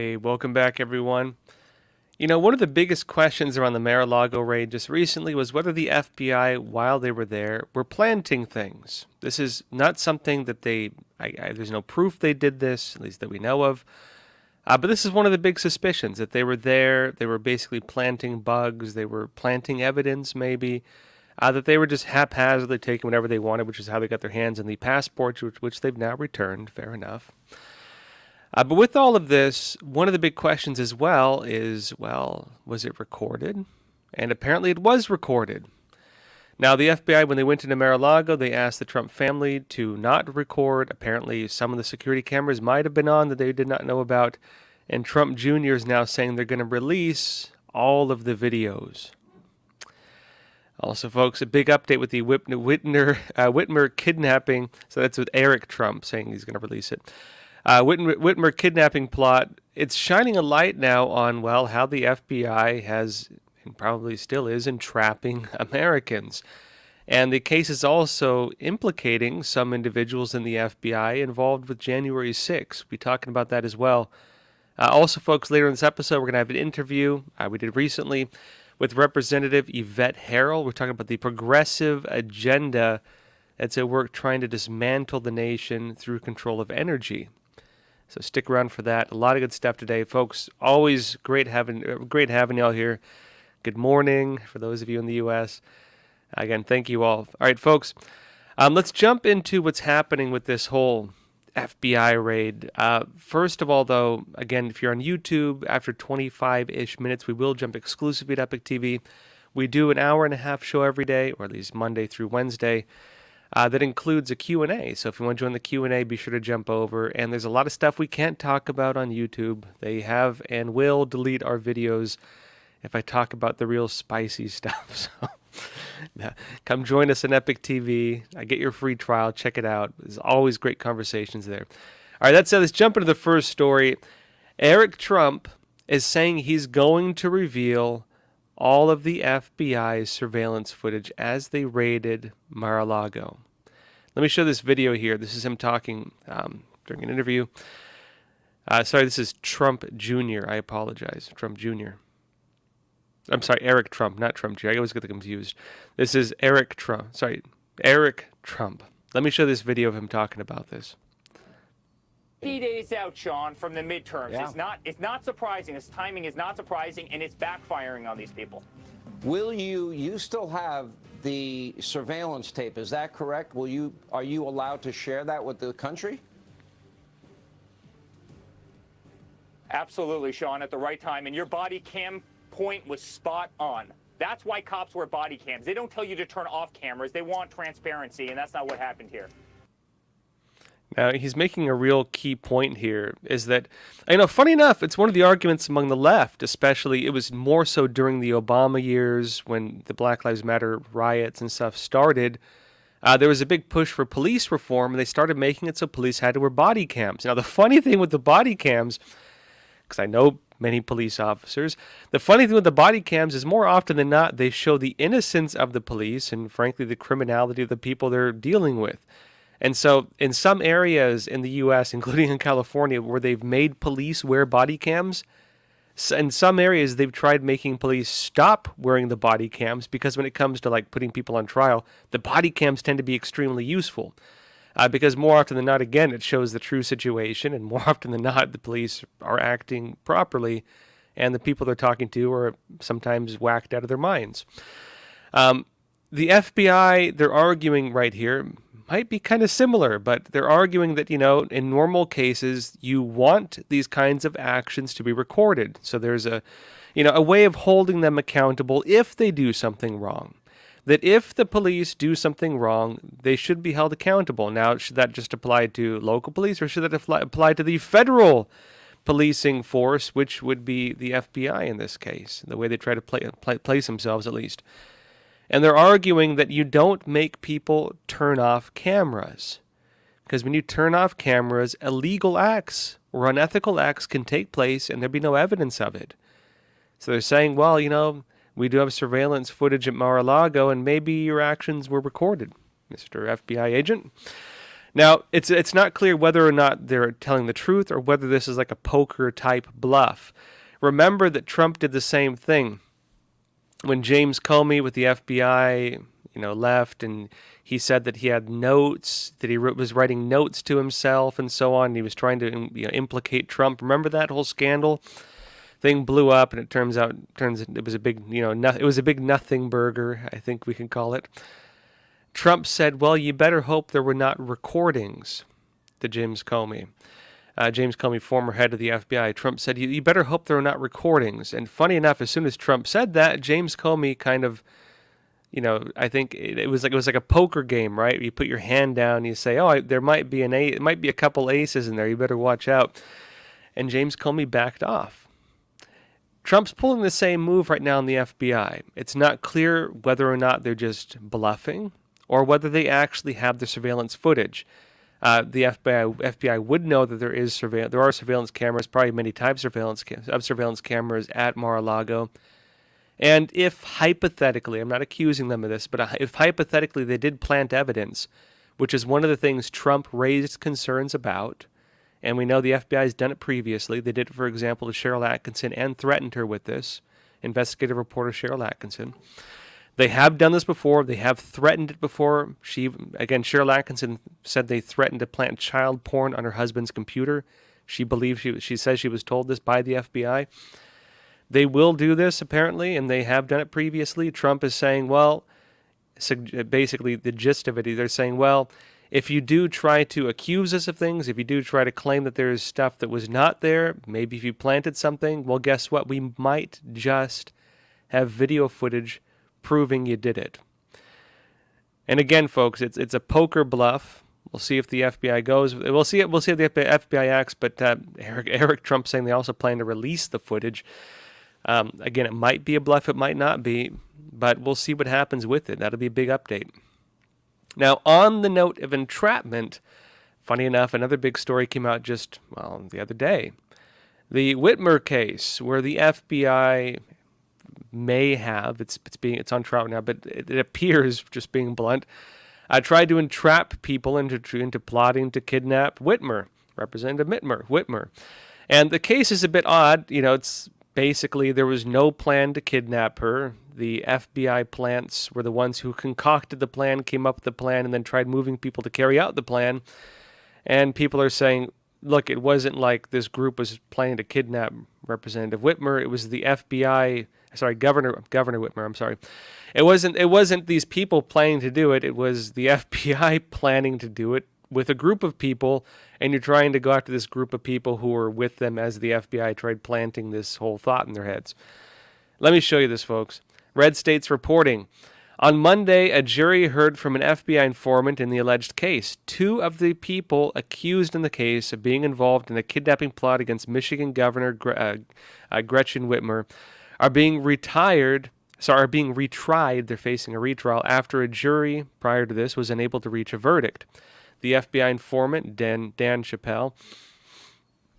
Hey, welcome back, everyone. One of the biggest questions around the Mar-a-Lago raid just recently was whether the FBI, while they were there, were planting things. This is not something that there's no proof they did this, at least that we know of. But this is one of the big suspicions, that they were there, they were basically planting bugs, they were planting evidence, maybe, that they were just haphazardly taking whatever they wanted, which is how they got their hands on the passports, which they've now returned, fair enough. But with all of this, one of the big questions as well is, was it recorded? And apparently it was recorded. Now, the FBI, when they went into Mar-a-Lago, they asked the Trump family to not record. Apparently, some of the security cameras might have been on that they did not know about. And Trump Jr. is now saying they're going to release all of the videos. Also, folks, a big update with the Whitmer kidnapping. So that's with Eric Trump saying he's going to release it. Whitmer kidnapping plot, it's shining a light now on, how the FBI has, and probably still is, entrapping Americans. And the case is also implicating some individuals in the FBI involved with January 6th. We'll be talking about that as well. Also, folks, later in this episode, we're going to have an interview we did recently with Representative Yvette Herrell. We're talking about the progressive agenda that's at work trying to dismantle the nation through control of energy. So stick around for that. A lot of good stuff today, folks. Always great having y'all here. Good morning for those of you in the U.S. Again, thank you all. All right, folks, let's jump into what's happening with this whole FBI raid. First of all, though, again, if you're on YouTube, after 25-ish minutes, we will jump exclusively to Epic TV. We do an hour-and-a-half show every day, or at least Monday through Wednesday. That includes a Q&A. So if you want to join the Q&A, be sure to jump over. And there's a lot of stuff we can't talk about on YouTube. They have and will delete our videos if I talk about the real spicy stuff. So come join us on Epic TV. I get your free trial. Check it out. There's always great conversations there. All right, that said, let's jump into the first story. Eric Trump is saying he's going to reveal all of the FBI's surveillance footage as they raided Mar-a-Lago. Let me show this video here. This is him talking during an interview. Sorry, this is Trump Jr. I apologize. Trump Jr. I'm sorry, Eric Trump, not Trump Jr. I always get confused. This is Eric Trump. Sorry, Eric Trump. Let me show this video of him talking about this. 50 days out, Sean, from the midterms. Yeah. It's not surprising. This timing is not surprising, and it's backfiring on these people. Will you still have the surveillance tape, is that correct? Are you allowed to share that with the country? Absolutely, Sean, at the right time. And your body cam point was spot on. That's why cops wear body cams. They don't tell you to turn off cameras. They want transparency, and that's not what happened here. Now, he's making a real key point here, is that, funny enough, it's one of the arguments among the left, especially. It was more so during the Obama years when the Black Lives Matter riots and stuff started. There was a big push for police reform, and they started making it so police had to wear body cams. Now, the funny thing with the body cams, because I know many police officers, the funny thing with the body cams is more often than not, they show the innocence of the police and, frankly, the criminality of the people they're dealing with. And so in some areas in the U.S., including in California, where they've made police wear body cams, in some areas they've tried making police stop wearing the body cams because when it comes to putting people on trial, the body cams tend to be extremely useful. Because more often than not, again, it shows the true situation, and more often than not, the police are acting properly, and the people they're talking to are sometimes whacked out of their minds. The FBI, they're arguing right here, might be kind of similar, but they're arguing that, in normal cases, you want these kinds of actions to be recorded. So there's a way of holding them accountable if they do something wrong. That if the police do something wrong, they should be held accountable. Now, should that just apply to local police, or should that apply to the federal policing force, which would be the FBI in this case, the way they try to place themselves at least? And they're arguing that you don't make people turn off cameras. Because when you turn off cameras, illegal acts or unethical acts can take place and there'd be no evidence of it. So they're saying, we do have surveillance footage at Mar-a-Lago and maybe your actions were recorded, Mr. FBI agent. Now, it's not clear whether or not they're telling the truth or whether this is like a poker type bluff. Remember that Trump did the same thing when James Comey with the FBI, left, and he said that he had notes, that he was writing notes to himself and so on. And he was trying to implicate Trump. Remember that whole scandal? Thing blew up, and it turns it was a big, it was a big nothing burger, I think we can call it. Trump said, well, you better hope there were not recordings to James Comey. James Comey, former head of the FBI. Trump said, you better hope there were not recordings. And funny enough, as soon as Trump said that, James Comey kind of, I think it was like a poker game, right? You put your hand down, and you say, there might be it might be a couple aces in there. You better watch out. And James Comey backed off. Trump's pulling the same move right now in the FBI. It's not clear whether or not they're just bluffing or whether they actually have the surveillance footage. The FBI would know that there are surveillance cameras, probably many types of surveillance cameras at Mar-a-Lago. And if hypothetically, I'm not accusing them of this, but if hypothetically they did plant evidence, which is one of the things Trump raised concerns about, and we know the FBI has done it previously. They did it, for example, to Cheryl Atkinson and threatened her with this, investigative reporter Cheryl Atkinson. They have done this before. They have threatened it before. Cheryl Atkinson said they threatened to plant child porn on her husband's computer. She says she was told this by the FBI. They will do this, apparently, and they have done it previously. Trump is saying, well, basically the gist of it, they're saying, well, if you do try to accuse us of things, if you do try to claim that there's stuff that was not there, maybe if you planted something, well, guess what? We might just have video footage proving you did it. And again, folks, it's a poker bluff. We'll see if the FBI goes. We'll see if the FBI acts. But Eric Trump saying they also plan to release the footage. Again, it might be a bluff. It might not be. But we'll see what happens with it. That'll be a big update. Now, on the note of entrapment, funny enough, another big story came out just, the other day. The Whitmer case, where the FBI may have, it's on trial now, but it appears, just being blunt, tried to entrap people into plotting to kidnap Whitmer, Representative Whitmer. And the case is a bit odd. It's basically there was no plan to kidnap her. The FBI plants were the ones who concocted the plan, came up with the plan, and then tried moving people to carry out the plan. And people are saying, look, it wasn't like this group was planning to kidnap Representative Whitmer. It was the FBI, Governor Whitmer, I'm sorry. It wasn't these people planning to do it. It was the FBI planning to do it with a group of people, and you're trying to go after this group of people who were with them as the FBI tried planting this whole thought in their heads. Let me show you this, folks. Red State's reporting. On Monday, a jury heard from an FBI informant in the alleged case. 2 of the people accused in the case of being involved in a kidnapping plot against Michigan Governor Gretchen Whitmer are being retried. They're facing a retrial after a jury prior to this was unable to reach a verdict. The FBI informant, Dan Chappelle,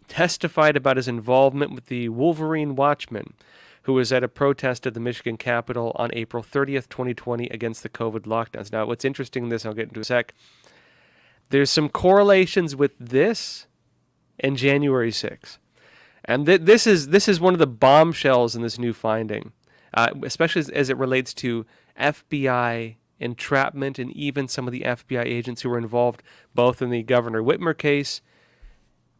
testified about his involvement with the Wolverine Watchman, who was at a protest at the Michigan Capitol on April 30th, 2020 against the COVID lockdowns. Now, what's interesting in this, I'll get into in a sec, there's some correlations with this and January 6th. And this is one of the bombshells in this new finding, especially as it relates to FBI entrapment and even some of the FBI agents who were involved both in the Governor Whitmer case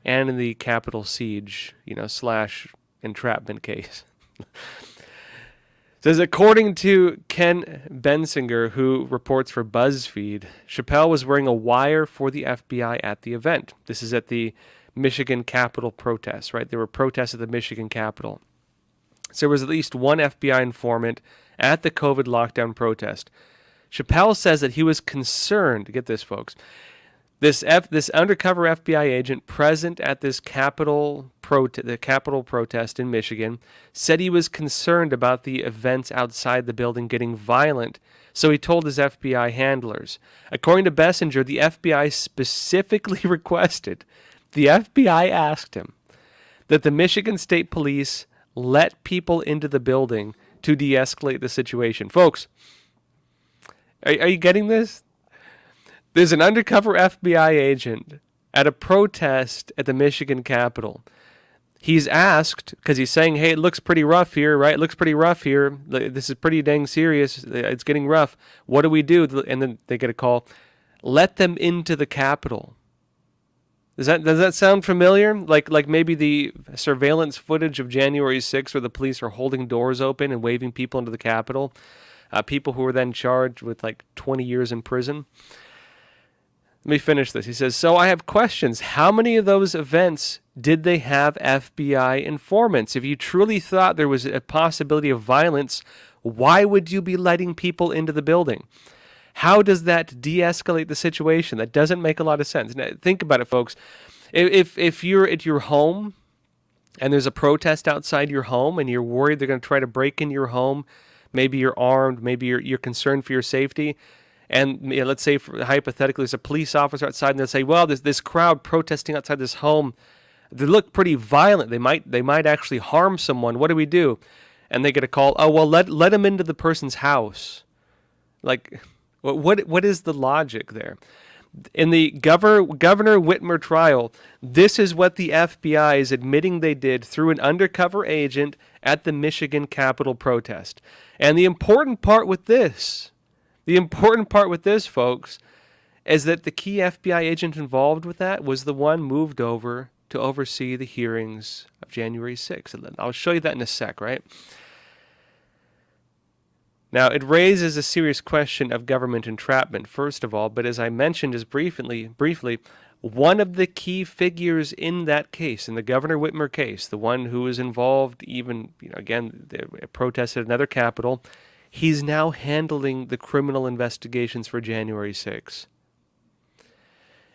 and in the Capitol siege, / entrapment case. Says, according to Ken Bensinger, who reports for BuzzFeed, Chappelle was wearing a wire for the FBI at the event. This is at the Michigan Capitol protests, right? There were protests at the Michigan Capitol. So there was at least one FBI informant at the COVID lockdown protest. Chappelle says that he was concerned, get this, folks, this undercover FBI agent present at this Capitol protest in Michigan said he was concerned about the events outside the building getting violent, so he told his FBI handlers. According to Bensinger, the FBI specifically requested, the FBI asked him, that the Michigan State Police let people into the building to de-escalate the situation. Folks, are you getting this? There's an undercover FBI agent at a protest at the Michigan Capitol. He's asked, because he's saying, hey, it looks pretty rough here, right? It looks pretty rough here. This is pretty dang serious. It's getting rough. What do we do? And then they get a call. Let them into the Capitol. Does that sound familiar? Like maybe the surveillance footage of January 6th where the police are holding doors open and waving people into the Capitol? People who were then charged with like 20 years in prison. Let me finish this. He says, so I have questions. How many of those events did they have FBI informants? If you truly thought there was a possibility of violence, why would you be letting people into the building? How does that de-escalate the situation? That doesn't make a lot of sense. Now, think about it, folks. If you're at your home and there's a protest outside your home and you're worried they're going to try to break in your home, maybe you're armed, maybe you're concerned for your safety, and let's say, hypothetically, there's a police officer outside, and they'll say, well, this crowd protesting outside this home, they look pretty violent. They might actually harm someone. What do we do? And they get a call, oh, well, let them into the person's house. Like, what is the logic there? In the Governor Whitmer trial, this is what the FBI is admitting they did through an undercover agent at the Michigan Capitol protest. And the important part with this, folks, is that the key FBI agent involved with that was the one moved over to oversee the hearings of January 6th. And I'll show you that in a sec, right? Now, it raises a serious question of government entrapment, first of all, but as I mentioned just briefly, one of the key figures in that case, in the Governor Whitmer case, the one who was involved even, again, they protested another Capitol, he's now handling the criminal investigations for January 6th.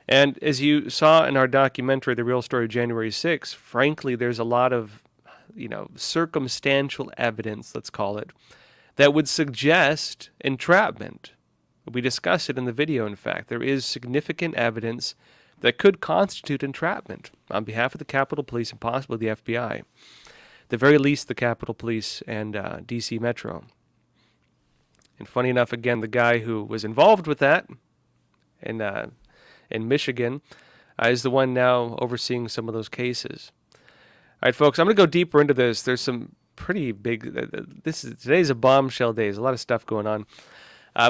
And as you saw in our documentary, The Real Story of January 6th, frankly, there's a lot of, circumstantial evidence, let's call it, that would suggest entrapment. We discussed it in the video, in fact. There is significant evidence that could constitute entrapment on behalf of the Capitol Police and possibly the FBI. At the very least, the Capitol Police and D.C. Metro. And funny enough, again, the guy who was involved with that in Michigan is the one now overseeing some of those cases. All right, folks, I'm going to go deeper into this. There's some pretty big, today's a bombshell day. There's a lot of stuff going on.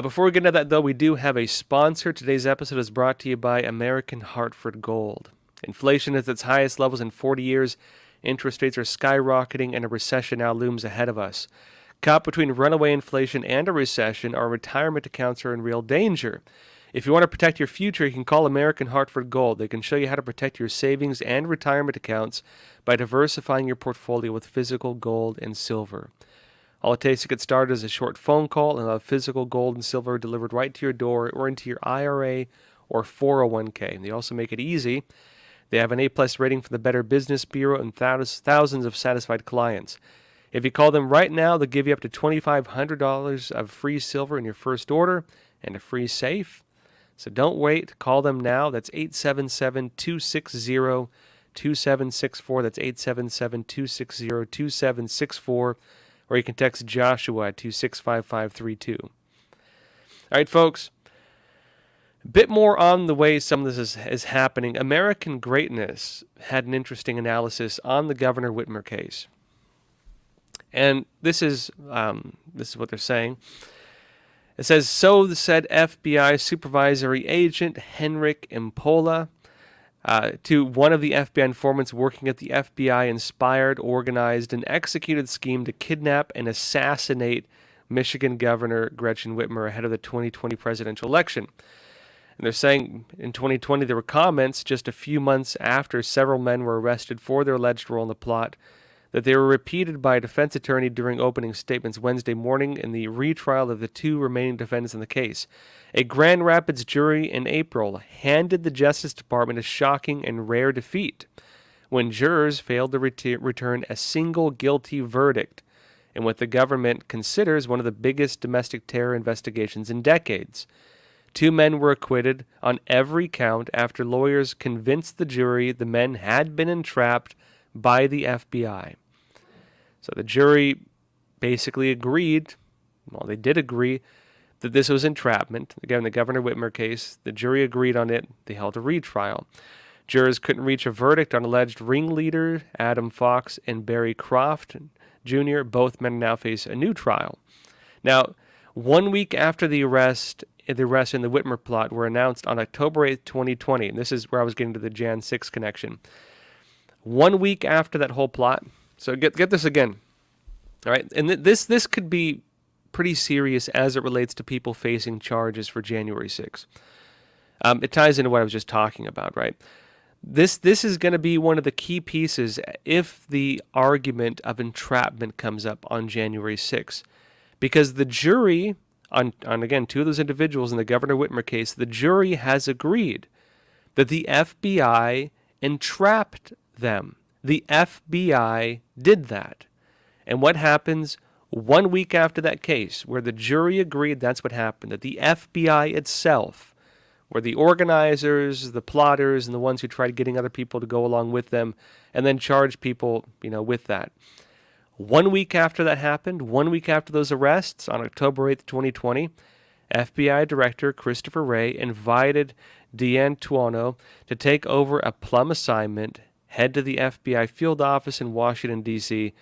Before we get into that, though, we do have a sponsor. Today's episode is brought to you by American Hartford Gold. Inflation is at its highest levels in 40 years. Interest rates are skyrocketing, and a recession now looms ahead of us. Caught between runaway inflation and a recession, our retirement accounts are in real danger. If you want to protect your future, you can call American Hartford Gold. They can show you how to protect your savings and retirement accounts by diversifying your portfolio with physical gold and silver. All it takes to get started is a short phone call and have physical gold and silver delivered right to your door or into your IRA or 401k. And they also make it easy. They have an A-plus rating from the Better Business Bureau and thousands of satisfied clients. If you call them right now, they'll give you up to $2,500 of free silver in your first order and a free safe. So don't wait. Call them now. That's 877-260-2764. That's 877-260-2764. Or you can text Joshua at 2655532. All right, folks. A bit more on the way some of this is happening. American Greatness had an interesting analysis on the Governor Whitmer case. And this is what they're saying. It says, so said FBI supervisory agent Henrik Impola to one of the FBI informants working at the FBI inspired, organized, and executed scheme to kidnap and assassinate Michigan Governor Gretchen Whitmer ahead of the 2020 presidential election. And they're saying in 2020 there were comments just a few months after several men were arrested for their alleged role in the plot that they were repeated by a defense attorney during opening statements Wednesday morning in the retrial of the two remaining defendants in the case. A Grand Rapids jury in April handed the Justice Department a shocking and rare defeat when jurors failed to return a single guilty verdict in what the government considers one of the biggest domestic terror investigations in decades. Two men were acquitted on every count after lawyers convinced the jury the men had been entrapped by the FBI. So the jury basically agreed, well, they did agree, that this was entrapment. Again, the Governor Whitmer case, the jury agreed on it. They held a retrial. Jurors couldn't reach a verdict on alleged ringleader Adam Fox and Barry Croft Jr. Both men now face a new trial. Now, 1 week after the arrest and the Whitmer plot were announced on October 8th, 2020, and this is where I was getting to the Jan 6 connection. 1 week after that whole plot, so get this again, all right? And this could be pretty serious as it relates to people facing charges for January 6th. It ties into what I was just talking about, right? This is going to be one of the key pieces if the argument of entrapment comes up on January 6th. Because the jury, on again, two of those individuals in the Governor Whitmer case, the jury has agreed that the FBI entrapped them. The FBI did that. And what happens 1 week after that case, where the jury agreed that's what happened, that the FBI itself, were the organizers, the plotters, and the ones who tried getting other people to go along with them, and then charge people, with that. 1 week after that happened, 1 week after those arrests, on October 8th, 2020, FBI Director Christopher Wray invited D'Antuono to take over a plum assignment, head to the FBI field office in Washington, D.C.,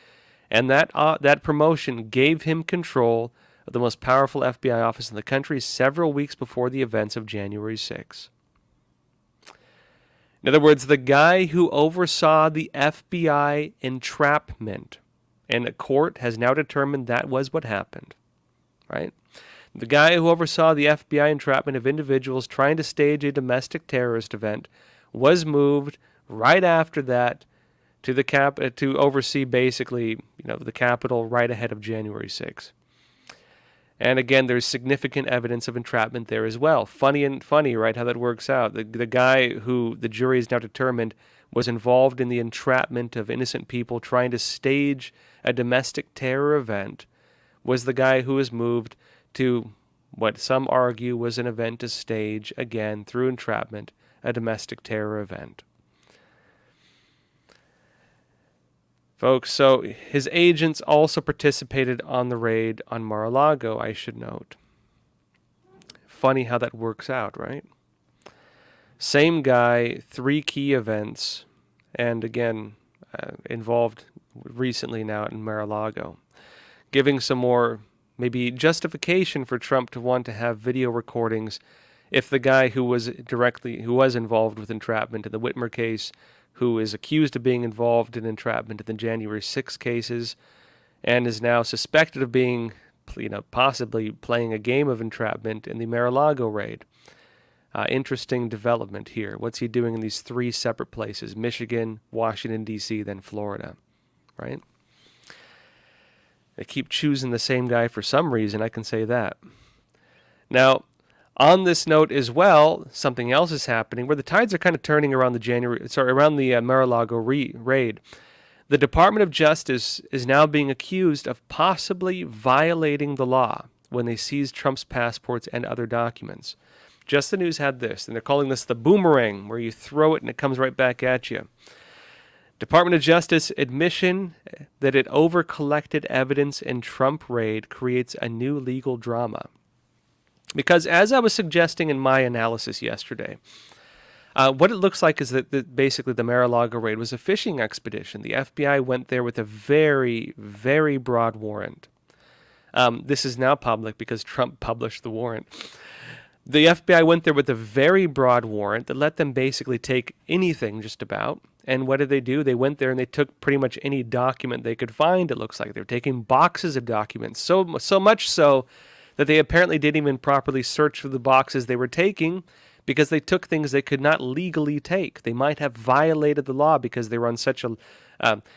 and that promotion gave him control of the most powerful FBI office in the country several weeks before the events of January 6. In other words, the guy who oversaw the FBI entrapment, and a court has now determined that was what happened, right? The guy who oversaw the FBI entrapment of individuals trying to stage a domestic terrorist event was moved right after that to the to oversee basically, the Capitol right ahead of January 6. And again, there's significant evidence of entrapment there as well. Funny, right, how that works out. The guy who the jury has now determined was involved in the entrapment of innocent people trying to stage a domestic terror event was the guy who was moved to what some argue was an event to stage, again, through entrapment, a domestic terror event. Folks, so his agents also participated on the raid on Mar-a-Lago, I should note. Funny how that works out, right? Same guy, 3 key events, and again, involved recently now in Mar-a-Lago, giving some more maybe justification for Trump to want to have video recordings if the guy who was involved with entrapment in the Whitmer case, who is accused of being involved in entrapment in the January 6 cases, and is now suspected of being, possibly playing a game of entrapment in the Mar-a-Lago raid. Interesting development here. What's he doing in these 3 separate places? Michigan, Washington, D.C., then Florida, right? They keep choosing the same guy for some reason, I can say that. Now, on this note as well, something else is happening where the tides are kind of turning around the Mar-a-Lago raid. The Department of Justice is now being accused of possibly violating the law when they seized Trump's passports and other documents. Just the News had this, and they're calling this the boomerang, where you throw it and it comes right back at you. Department of Justice admission that it over-collected evidence in Trump raid creates a new legal drama. Because as I was suggesting in my analysis yesterday, what it looks like is that basically the Mar-a-Lago raid was a fishing expedition. The FBI went there with a very, very broad warrant. This is now public because Trump published the warrant. The FBI went there with a very broad warrant that let them basically take anything just about. And what did they do? They went there and they took pretty much any document they could find, it looks like. They were taking boxes of documents, so much so that they apparently didn't even properly search for the boxes they were taking because they took things they could not legally take. They might have violated the law because they were on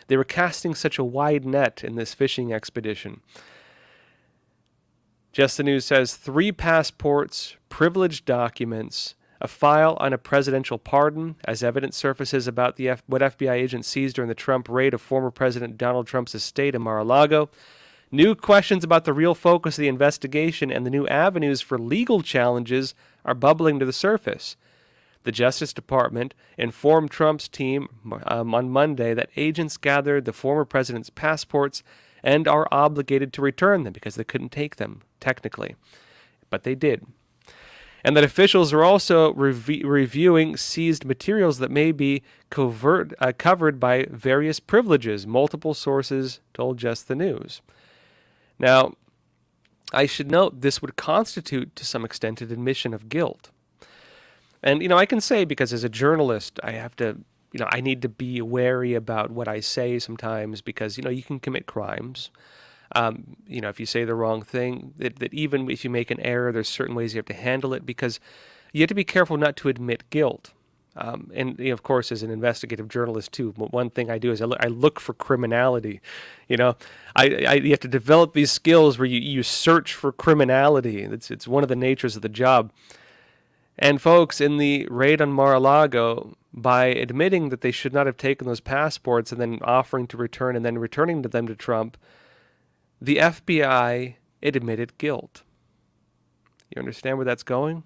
they were casting such a wide net in this fishing expedition. Just the News says 3 passports, privileged documents, a file on a presidential pardon as evidence surfaces about what FBI agents seized during the Trump raid of former President Donald Trump's estate in Mar-a-Lago. New questions about the real focus of the investigation and the new avenues for legal challenges are bubbling to the surface. The Justice Department informed Trump's team on Monday that agents gathered the former president's passports and are obligated to return them because they couldn't take them, technically. but they did. And that officials are also reviewing seized materials that may be covered by various privileges, multiple sources told Just the News. Now, I should note this would constitute, to some extent, an admission of guilt. And, I can say, because as a journalist, I have to, I need to be wary about what I say sometimes because, you can commit crimes. If you say the wrong thing, that even if you make an error, there's certain ways you have to handle it because you have to be careful not to admit guilt. And of course, as an investigative journalist too, one thing I do is I look for criminality. You have to develop these skills where you search for criminality. It's one of the natures of the job. And folks, in the raid on Mar-a-Lago, by admitting that they should not have taken those passports and then offering to return and then returning them to Trump, the FBI admitted guilt. You understand where that's going?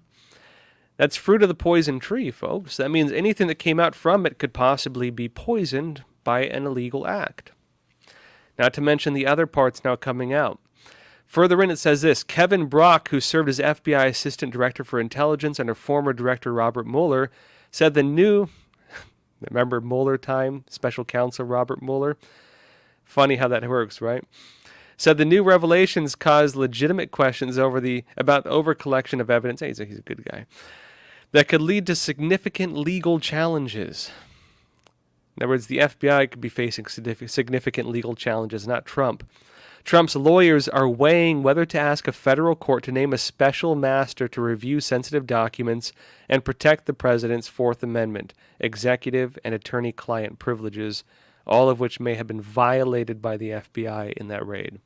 That's fruit of the poison tree, folks. That means anything that came out from it could possibly be poisoned by an illegal act. Not to mention the other parts now coming out. Further in, it says this: Kevin Brock, who served as FBI Assistant Director for Intelligence under former Director Robert Mueller, said the new, remember Mueller time, Special Counsel Robert Mueller? Funny how that works, right? Said the new revelations caused legitimate questions about the overcollection of evidence. Hey, he's a good guy. That could lead to significant legal challenges. In other words, the FBI could be facing significant legal challenges, not Trump. Trump's lawyers are weighing whether to ask a federal court to name a special master to review sensitive documents and protect the president's Fourth Amendment, executive and attorney-client privileges, all of which may have been violated by the FBI in that raid.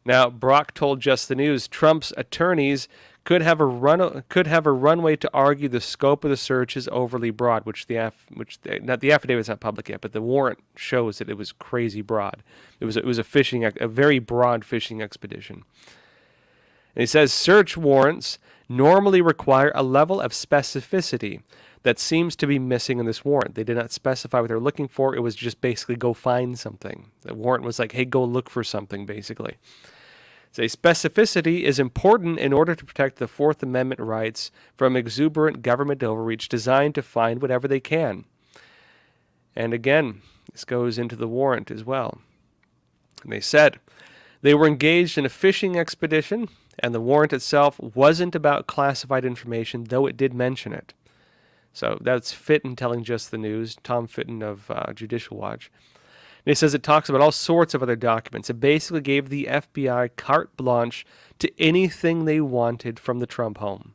Now, Brock told Just the News Trump's attorneys could have a runway to argue the scope of the search is overly broad, the affidavit's not public yet, but the warrant shows that it was crazy broad. It was a very broad fishing expedition. And he says search warrants normally require a level of specificity that seems to be missing in this warrant. They did not specify what they were looking for. It was just basically go find something. The warrant was like, hey, go look for something, basically. So specificity is important in order to protect the Fourth Amendment rights from exuberant government overreach designed to find whatever they can. And again, this goes into the warrant as well. And they said they were engaged in a fishing expedition, and the warrant itself wasn't about classified information, though it did mention it. So that's Fitton telling Just the News, Tom Fitton of Judicial Watch. And he says it talks about all sorts of other documents. It basically gave the FBI carte blanche to anything they wanted from the Trump home.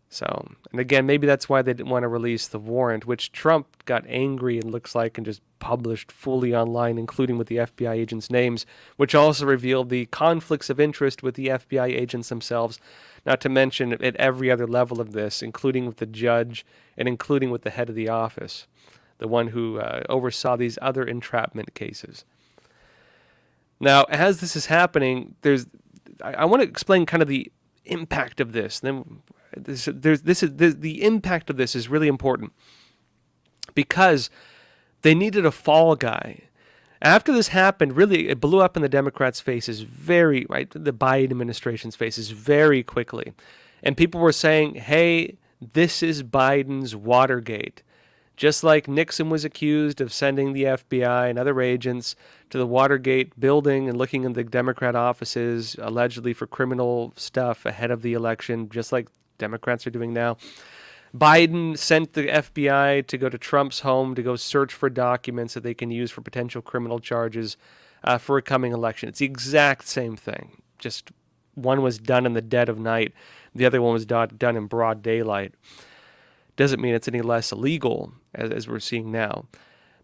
So, and again, maybe that's why they didn't want to release the warrant, which Trump got angry and looks like and just published fully online, including with the FBI agents' names, which also revealed the conflicts of interest with the FBI agents themselves, not to mention at every other level of this, including with the judge and including with the head of the office, the one who oversaw these other entrapment cases. Now, as this is happening, I want to explain kind of the impact of this. Then the impact of this is really important because they needed a fall guy. After this happened, really, it blew up in the Democrats' faces the Biden administration's faces very quickly. And people were saying, hey, this is Biden's Watergate. Just like Nixon was accused of sending the FBI and other agents to the Watergate building and looking in the Democrat offices, allegedly for criminal stuff ahead of the election, just like Democrats are doing now. Biden sent the FBI to go to Trump's home to go search for documents that they can use for potential criminal charges for a coming election. It's the exact same thing. Just one was done in the dead of night. The other one was done in broad daylight. Doesn't mean it's any less illegal, as we're seeing now.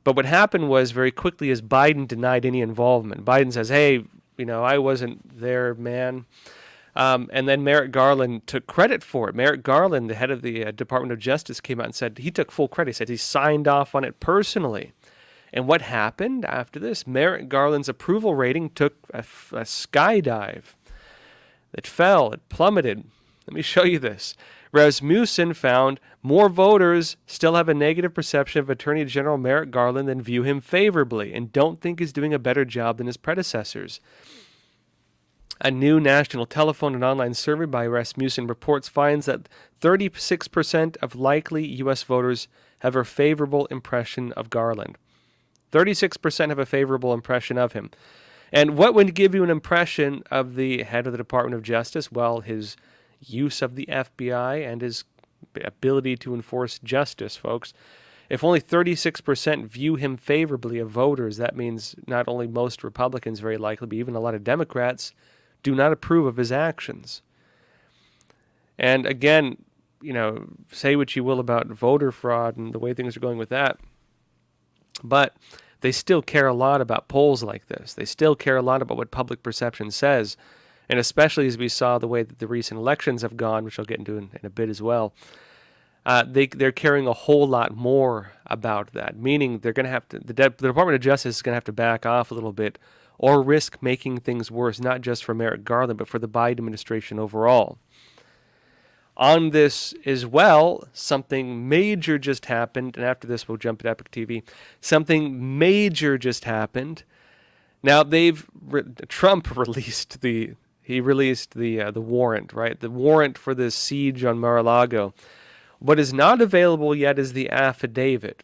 But what happened was very quickly is Biden denied any involvement. Biden says, hey, I wasn't there, man. And then Merrick Garland took credit for it. Merrick Garland, the head of the Department of Justice, came out and said he took full credit. He said he signed off on it personally. And what happened after this? Merrick Garland's approval rating took a skydive. It fell. It plummeted. Let me show you this. Rasmussen found more voters still have a negative perception of Attorney General Merrick Garland than view him favorably and don't think he's doing a better job than his predecessors. A new national telephone and online survey by Rasmussen Reports finds that 36% of likely U.S. voters have a favorable impression of Garland. 36% have a favorable impression of him. And what would give you an impression of the head of the Department of Justice? Well, his use of the FBI and his ability to enforce justice, folks. If only 36% view him favorably of voters, that means not only most Republicans very likely, but even a lot of Democrats do not approve of his actions. And again, say what you will about voter fraud and the way things are going with that, but they still care a lot about polls like this. They still care a lot about what public perception says, and especially as we saw the way that the recent elections have gone, which I'll get into in a bit as well. They're caring a whole lot more about that, meaning they're going to have to. The Department of Justice is going to have to back off a little bit, or risk making things worse, not just for Merrick Garland, but for the Biden administration overall. On this as well, something major just happened, and after this we'll jump to Epic TV. Something major just happened. Now Trump released the warrant, right? The warrant for this siege on Mar-a-Lago. What is not available yet is the affidavit.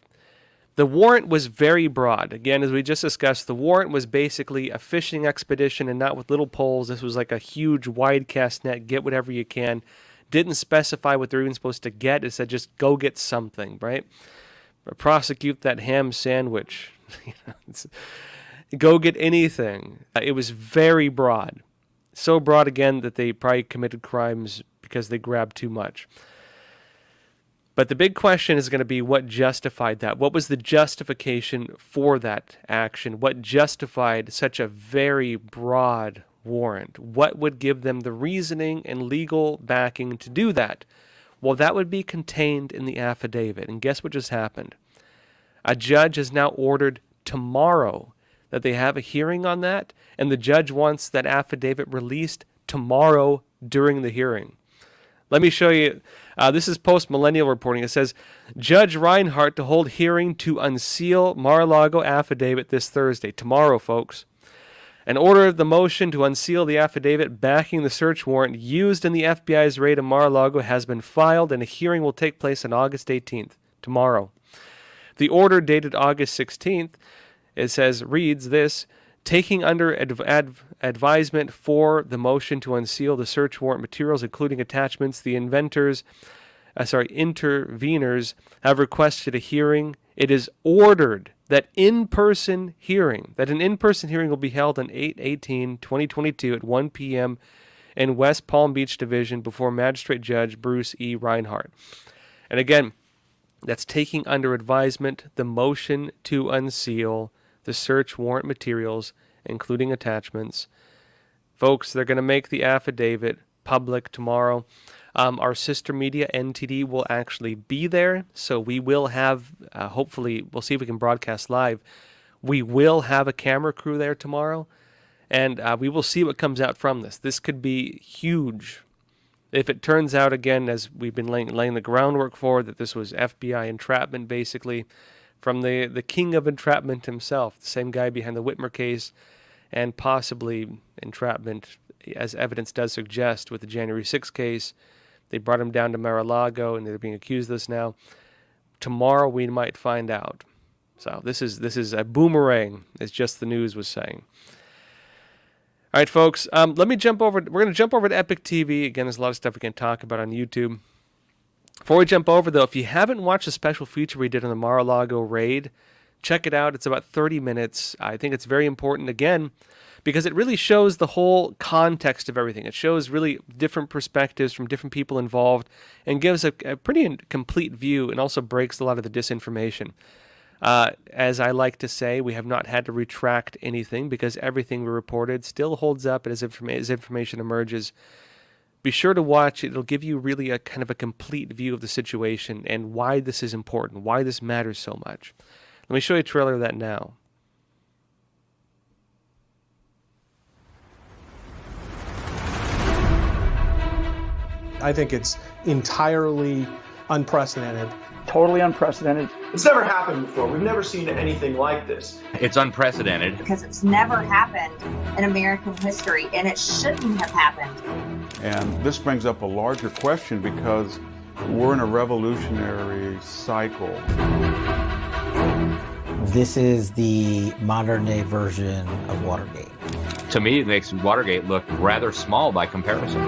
The warrant was very broad. Again, as we just discussed, the warrant was basically a fishing expedition and not with little poles. This was like a huge wide cast net, get whatever you can. Didn't specify what they're even supposed to get. It said just go get something, right? Prosecute that ham sandwich. Go get anything. It was very broad. So broad, again, that they probably committed crimes because they grabbed too much. But the big question is going to be what justified that. What was the justification for that action? What justified such a very broad warrant? What would give them the reasoning and legal backing to do that? Well, that would be contained in the affidavit. And guess what just happened? A judge has now ordered tomorrow that they have a hearing on that, and the judge wants that affidavit released tomorrow during the hearing. Let me show you. This is Post-Millennial reporting. It says, Judge Reinhart to hold hearing to unseal Mar-a-Lago affidavit this Thursday. Tomorrow, folks. An order of the motion to unseal the affidavit backing the search warrant used in the FBI's raid of Mar-a-Lago has been filed, and a hearing will take place on August 18th, tomorrow. The order dated August 16th, reads this, taking under advisement for the motion to unseal the search warrant materials, including attachments, the interveners have requested a hearing. It is ordered that an in-person hearing will be held on 8/18/2022 at 1 p.m. in West Palm Beach Division before Magistrate Judge Bruce E. Reinhart. And again, that's taking under advisement the motion to unseal the search warrant materials, including attachments. Folks, they're going to make the affidavit public tomorrow. Our sister media, NTD, will actually be there, so we will have, hopefully, we'll see if we can broadcast live. We will have a camera crew there tomorrow, and we will see what comes out from this. This could be huge. If it turns out, again, as we've been laying the groundwork for, that this was FBI entrapment, basically, from the king of entrapment himself, the same guy behind the Whitmer case, and possibly entrapment, as evidence does suggest, with the January 6th case. They brought him down to Mar-a-Lago, and they're being accused of this now. Tomorrow we might find out. So this is a boomerang, as just the news was saying. All right, folks, let me jump over. We're going to jump over to Epic TV. Again, there's a lot of stuff we can talk about on YouTube. Before we jump over, though, if you haven't watched the special feature we did on the Mar-a-Lago raid, check it out. It's about 30 minutes. I think it's very important, again, because it really shows the whole context of everything. It shows really different perspectives from different people involved and gives a pretty complete view, and also breaks a lot of the disinformation. As I like to say, we have not had to retract anything because everything we reported still holds up as information emerges. Be sure to watch. It'll give you really a kind of a complete view of the situation and why this is important, why this matters so much. Let me show you a trailer of that now. I think it's entirely unprecedented. Totally unprecedented. It's never happened before. We've never seen anything like this. It's unprecedented. Because it's never happened in American history, and it shouldn't have happened. And this brings up a larger question because we're in a revolutionary cycle. This is the modern-day version of Watergate. To me, it makes Watergate look rather small by comparison.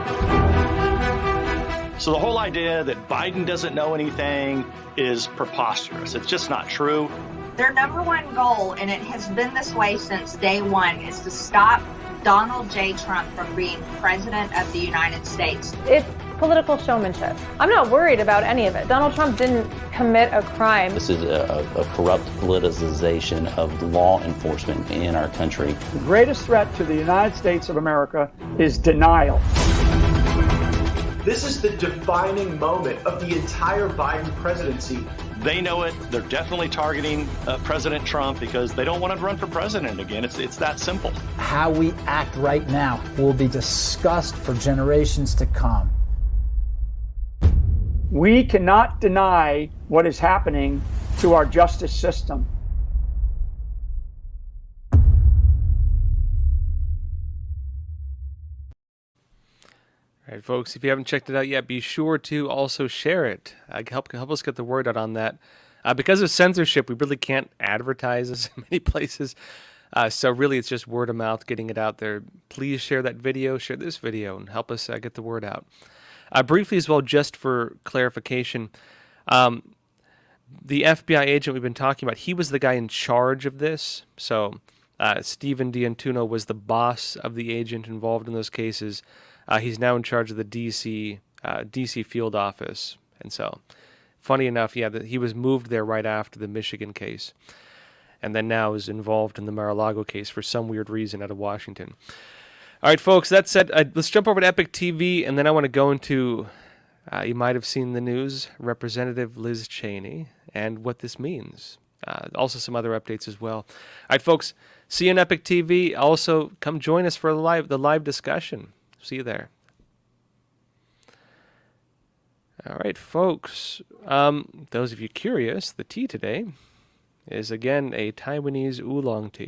So the whole idea that Biden doesn't know anything is preposterous. It's just not true. Their number one goal, and it has been this way since day one, is to stop Donald J. Trump from being president of the United States. It's political showmanship. I'm not worried about any of it. Donald Trump didn't commit a crime. This is a corrupt politicization of law enforcement in our country. The greatest threat to the United States of America is denial. This is the defining moment of the entire Biden presidency. They know it. They're definitely targeting President Trump because they don't want him to run for president again. It's that simple. How we act right now will be discussed for generations to come. We cannot deny what is happening to our justice system. All right, folks, if you haven't checked it out yet, be sure to also share it. Help us get the word out on that. Because of censorship, we really can't advertise this in many places. So really, it's just word of mouth, getting it out there. Please share that video, share this video, and help us get the word out. Briefly as well, just for clarification, the FBI agent we've been talking about, he was the guy in charge of this. So Stephen D'Antuono was the boss of the agent involved in those cases. He's now in charge of the DC field office. And so, funny enough, he was moved there right after the Michigan case. And then now is involved in the Mar-a-Lago case for some weird reason out of Washington. All right, folks, that said, let's jump over to Epic TV, and then I want to go into, you might have seen the news, Representative Liz Cheney, and what this means. Also some other updates as well. All right, folks, see you on Epic TV. Also, come join us for the live discussion. See you there. All right, folks. Those of you curious, the tea today is, again, a Taiwanese oolong tea.